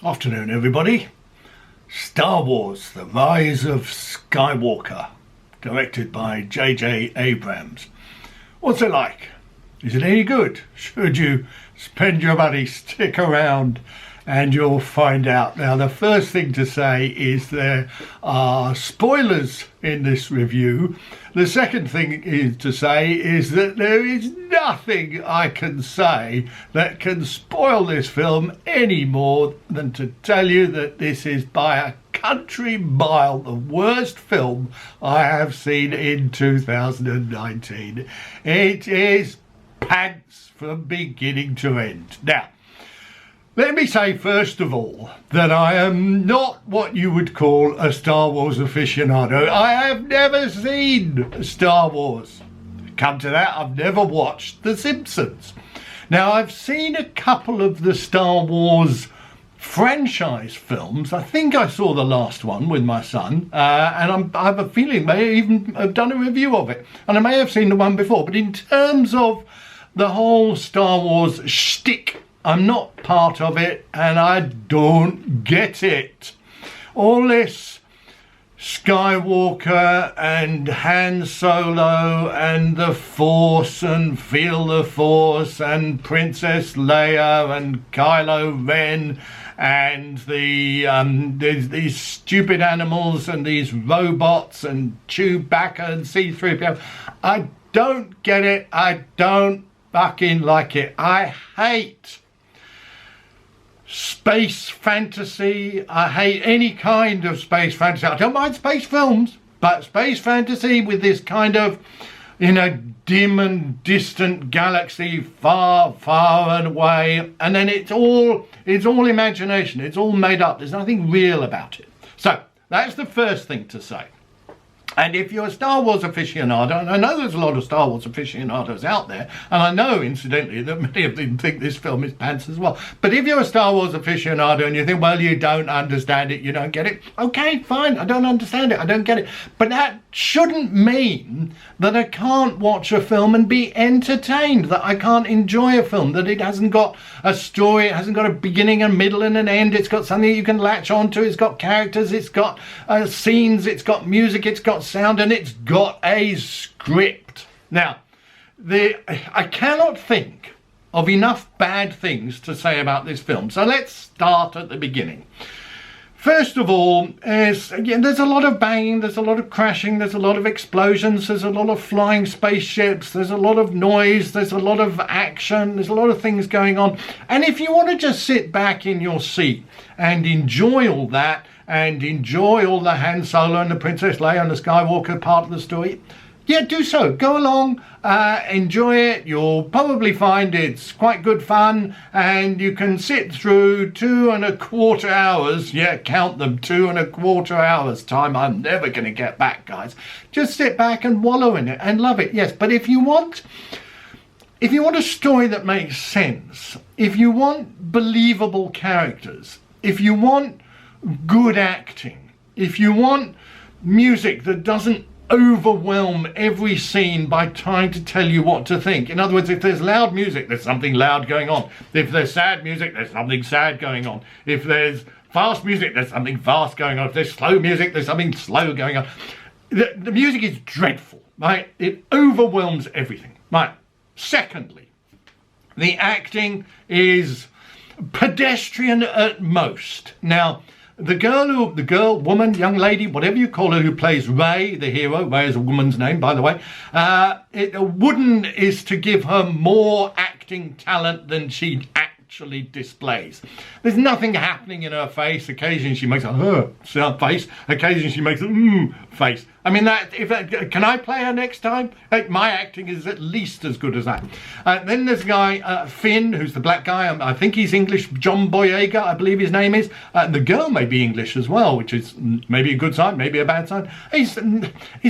Afternoon, everybody. Star Wars, The Rise of Skywalker, directed by J J Abrams. What's it like? Is it any good? Should you spend your money? Stick around and you'll find out. Now, the first thing to say is there are spoilers in this review. The second thing to say is that there is nothing I can say that can spoil this film any more than to tell you that this is by a country mile the worst film I have seen in 2019. It is pants from beginning to end. Now, let me say first of all that I am not what you would call a Star Wars aficionado. I have never seen Star Wars. Come to that, I've never watched The Simpsons. Now, I've seen a couple of the Star Wars franchise films. I think I saw the last one with my son, and I have a feeling may even have done a review of it. And I may have seen the one before, but in terms of the whole Star Wars shtick, I'm not part of it and I don't get it. All this Skywalker and Han Solo and the Force and Feel the Force and Princess Leia and Kylo Ren and these stupid animals and these robots and Chewbacca and C-3PO. I don't get it. I don't fucking like it. I hate space fantasy. I hate any kind of space fantasy. I don't mind space films, but space fantasy with this kind of, dim and distant galaxy, far, far and away, and then it's all imagination. It's all made up. There's nothing real about it. So that's the first thing to say. And if you're a Star Wars aficionado, and I know there's a lot of Star Wars aficionados out there, and I know, incidentally, that many of them think this film is pants as well. But if you're a Star Wars aficionado and you think, well, you don't understand it, you don't get it, okay, fine, I don't understand it, I don't get it. But that shouldn't mean that I can't watch a film and be entertained, that I can't enjoy a film, that it hasn't got a story, it hasn't got a beginning, a middle and an end, it's got something you can latch onto, it's got characters, it's got scenes, it's got music, it's got sound, and it's got a script. Now, I cannot think of enough bad things to say about this film, so let's start at the beginning. First of all, there's a lot of banging, there's a lot of crashing, there's a lot of explosions, there's a lot of flying spaceships, there's a lot of noise, there's a lot of action, there's a lot of things going on. And if you want to just sit back in your seat and enjoy all that, and enjoy all the Han Solo and the Princess Leia and the Skywalker part of the story, yeah, do so. Go along, enjoy it. You'll probably find it's quite good fun, and you can sit through 2.25 hours. Yeah, count them, 2.25 hours time. I'm never going to get back, guys. Just sit back and wallow in it and love it. Yes, but if you want a story that makes sense, if you want believable characters, if you want good acting, if you want music that doesn't overwhelm every scene by trying to tell you what to think. In other words, if there's loud music, there's something loud going on. If there's sad music, there's something sad going on. If there's fast music, there's something fast going on. If there's slow music, there's something slow going on. The music is dreadful, right? It overwhelms everything, right? Secondly, the acting is pedestrian at most. Now, the woman, young lady, whatever you call her, who plays Rey, the hero. Rey is a woman's name, by the way. Wooden is to give her more acting talent than she actually displays. There's nothing happening in her face. Occasionally she makes a face. Occasionally she makes a face. I mean, can I play her next time? My acting is at least as good as that. Then there's a guy, Finn, who's the black guy. I think he's English. John Boyega, I believe his name is. The girl may be English as well, which is maybe a good sign, maybe a bad sign. He's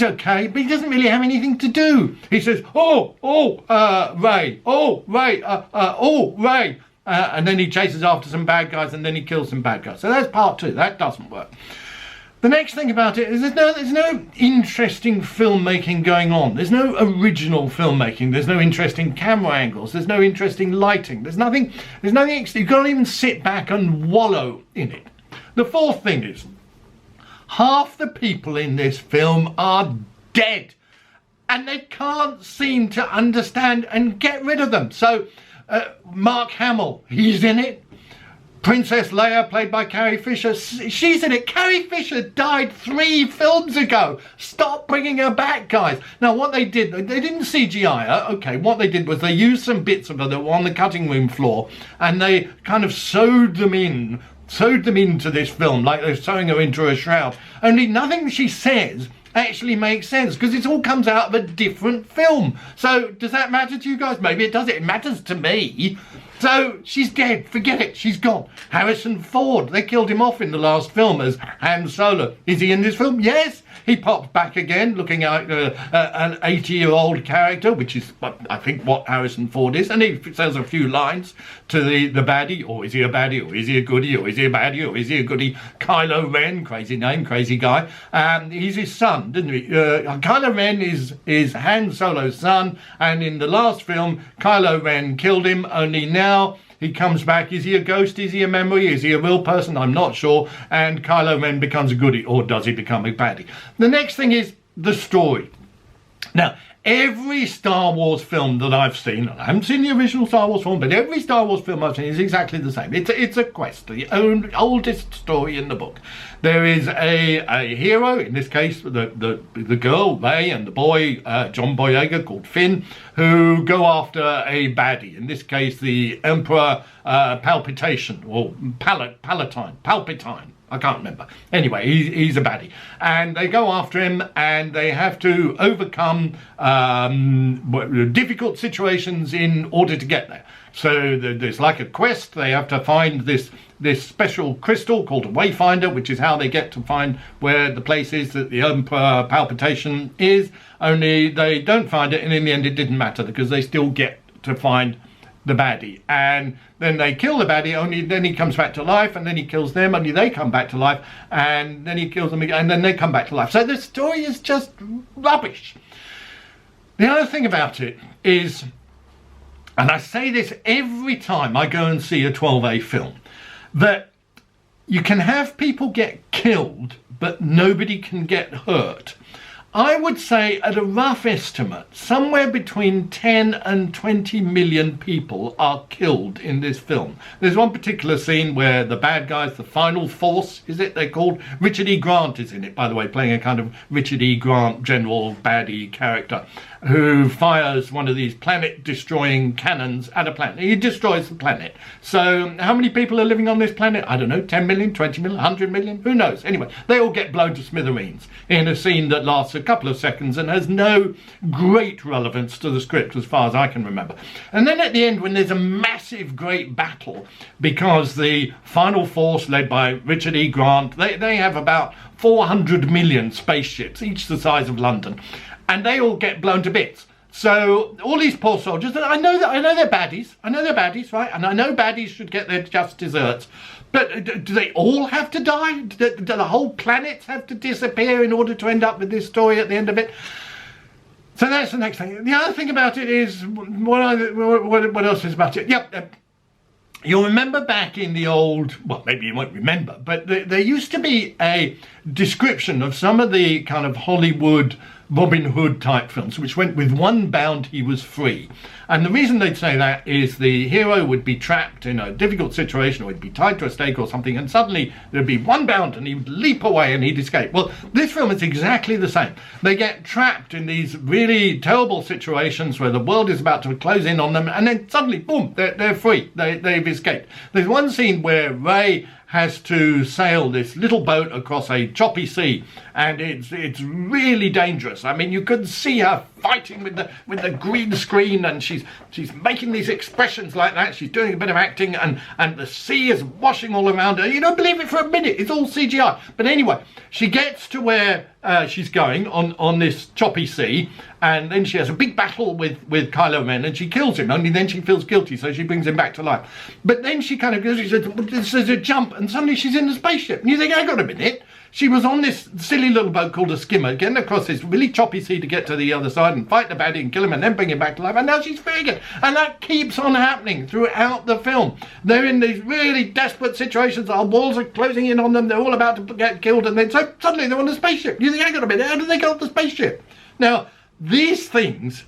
okay, but he doesn't really have anything to do. He says, Rey, Rey. And then he chases after some bad guys, and then he kills some bad guys. So that's part two. That doesn't work. The next thing about it is there's no interesting filmmaking going on. There's no original filmmaking. There's no interesting camera angles. There's no interesting lighting. There's nothing. You can't even sit back and wallow in it. The fourth thing is, half the people in this film are dead, and they can't seem to understand and get rid of them. So, Mark Hamill, he's in it. Princess Leia, played by Carrie Fisher, she's in it. Carrie Fisher died 3 films ago. Stop bringing her back, guys. Now, what they did, they didn't CGI her. Okay, what they did was they used some bits of her that were on the cutting room floor, and they kind of sewed them into this film, like they're sewing her into a shroud. Only nothing she says actually makes sense, because it all comes out of a different film. So, does that matter to you guys? Maybe it does. It matters to me. So, she's dead. Forget it. She's gone. Harrison Ford. They killed him off in the last film as Han Solo. Is he in this film? Yes. He pops back again, looking like an 80-year-old character, which is, I think, what Harrison Ford is. And he says a few lines to the baddie. Or is he a baddie? Or is he a goodie? Or is he a baddie? Or is he a goodie? Kylo Ren, crazy name, crazy guy. He's his son, didn't he? Kylo Ren is Han Solo's son. And in the last film, Kylo Ren killed him. Only now he comes back. Is he a ghost? Is he a memory? Is he a real person? I'm not sure. And Kylo Ren becomes a goodie. Or does he become a baddie? The next thing is the story. Now, every Star Wars film that I've seen, and I haven't seen the original Star Wars film, but every Star Wars film I've seen is exactly the same. It's a quest, the oldest story in the book. There is a hero, in this case the girl, Rey, and the boy, John Boyega, called Finn, who go after a baddie, in this case the Emperor Palpatine, or Palpatine. I can't remember. Anyway, he's a baddie. And they go after him, and they have to overcome difficult situations in order to get there. So there's like a quest. They have to find this special crystal called a Wayfinder, which is how they get to find where the place is that the Emperor Palpatine is. Only they don't find it, and in the end it didn't matter, because they still get to find the baddie, and then they kill the baddie, only then he comes back to life, and then he kills them, only they come back to life, and then he kills them again, and then they come back to life. So the story is just rubbish. The other thing about it is, and I say this every time I go and see a 12A film, that you can have people get killed, but nobody can get hurt. I would say, at a rough estimate, somewhere between 10 and 20 million people are killed in this film. There's one particular scene where the bad guys, the Final Force, is it they're called? Richard E. Grant is in it, by the way, playing a kind of Richard E. Grant general baddie character, who fires one of these planet-destroying cannons at a planet. He destroys the planet. So how many people are living on this planet? I don't know, 10 million, 20 million, 100 million? Who knows? Anyway, they all get blown to smithereens in a scene that lasts a couple of seconds and has no great relevance to the script as far as I can remember. And then at the end, when there's a massive, great battle, because the Final Force, led by Richard E. Grant, they have about 400 million spaceships, each the size of London, and they all get blown to bits. So all these poor soldiers, I know they're baddies, right? And I know baddies should get their just desserts. But do they all have to die? Do the whole planet have to disappear in order to end up with this story at the end of it? So that's the next thing. The other thing about it is, what else is about it? Yep. You'll remember back in the old, well, maybe you won't remember, but there used to be a description of some of the kind of Hollywood Robin Hood type films, which went with one bound he was free. And the reason they'd say that is the hero would be trapped in a difficult situation, or he'd be tied to a stake or something, and suddenly there'd be one bound and he would leap away and he'd escape. Well, this film is exactly the same. They get trapped in these really terrible situations where the world is about to close in on them, and then suddenly, boom, they're free. They've escaped. There's one scene where Rey has to sail this little boat across a choppy sea, and it's really dangerous. I mean, you could see her fighting with the green screen, and she's making these expressions like that. She's doing a bit of acting, and the sea is washing all around her. You don't believe it for a minute. It's all CGI. But anyway, she gets to where she's going on this choppy sea, and then she has a big battle with Kylo Ren, and she kills him. Only then she feels guilty, so she brings him back to life. But then she kind of goes, she says, there's a jump, and suddenly she's in the spaceship. And you think, hang on a minute, She was on this silly little boat called a skimmer, getting across this really choppy sea to get to the other side and fight the baddie and kill him and then bring him back to life. And now she's vegan. And that keeps on happening throughout the film. They're in these really desperate situations. Our walls are closing in on them. They're all about to get killed. And then so suddenly they're on a spaceship. You think, hang on a minute, how did they get off the spaceship? Now, these things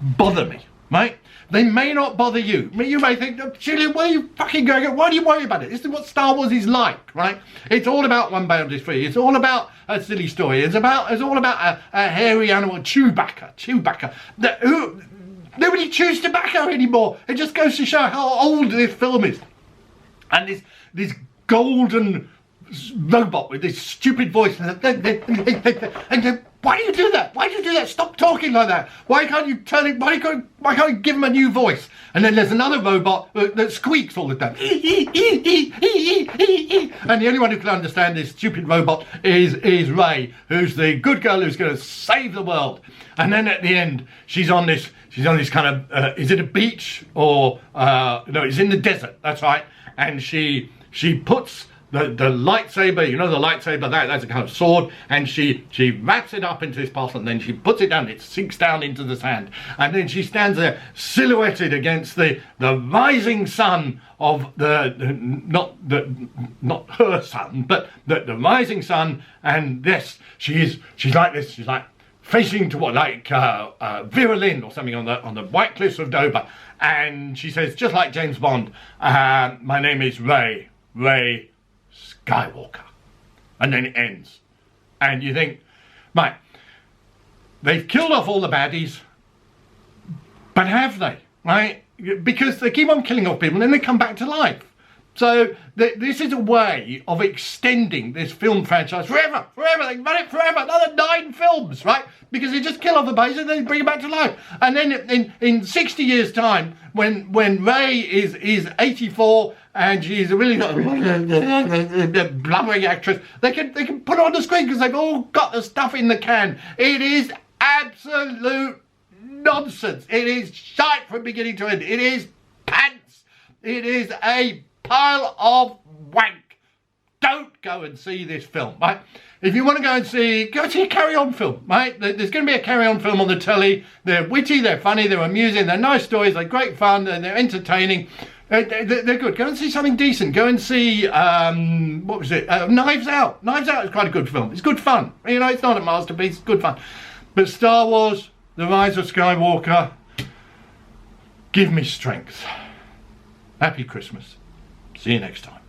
bother me, right? They may not bother you. You may think, Julian, where are you fucking going? Why do you worry about it? This is what Star Wars is like, right? It's all about one boundaries free. It's all about a silly story. It's all about a hairy animal, Chewbacca. Nobody chews tobacco anymore. It just goes to show how old this film is. And this golden robot with this stupid voice. And why do you do that? Why do you do that? Stop talking like that. Why can't you turn it? Why can't you give him a new voice? And then there's another robot that squeaks all the time. And the only one who can understand this stupid robot is Rey, who's the good girl who's going to save the world. And then at the end, she's on this kind of, is it a beach or, no, it's in the desert. That's right. And she puts the lightsaber, you know, the lightsaber, that's a kind of sword, and she wraps it up into this parcel, and then she puts it down, it sinks down into the sand, and then she stands there silhouetted against the rising sun of not her sun, but the rising sun. And this, she's like this, she's like facing to what, like Vera Lynn or something on the White Cliffs of Dover, and she says, just like James Bond, my name is Rey Skywalker. And then it ends. And you think, right, they've killed off all the baddies, but have they? Right? Because they keep on killing off people and then they come back to life. So this is a way of extending this film franchise forever. They can run it forever, another 9 films, right? Because they just kill off the base and then bring it back to life. And then in 60 years' time, when Rey is 84 and she's a really blubbering actress, they can put it on the screen because they've all got the stuff in the can. It is absolute nonsense. It is shite from beginning to end. It is pants. It is a pile of wank. Don't go and see this film, right? If you want to go and see a carry-on film, right? There's going to be a carry-on film on the telly. They're witty, they're funny, they're amusing, they're nice stories, they're great fun, and they're entertaining. They're good. Go and see something decent. Go and see, what was it? Knives Out. Knives Out is quite a good film. It's good fun. You know, it's not a masterpiece, it's good fun. But Star Wars, The Rise of Skywalker, give me strength. Happy Christmas. See you next time.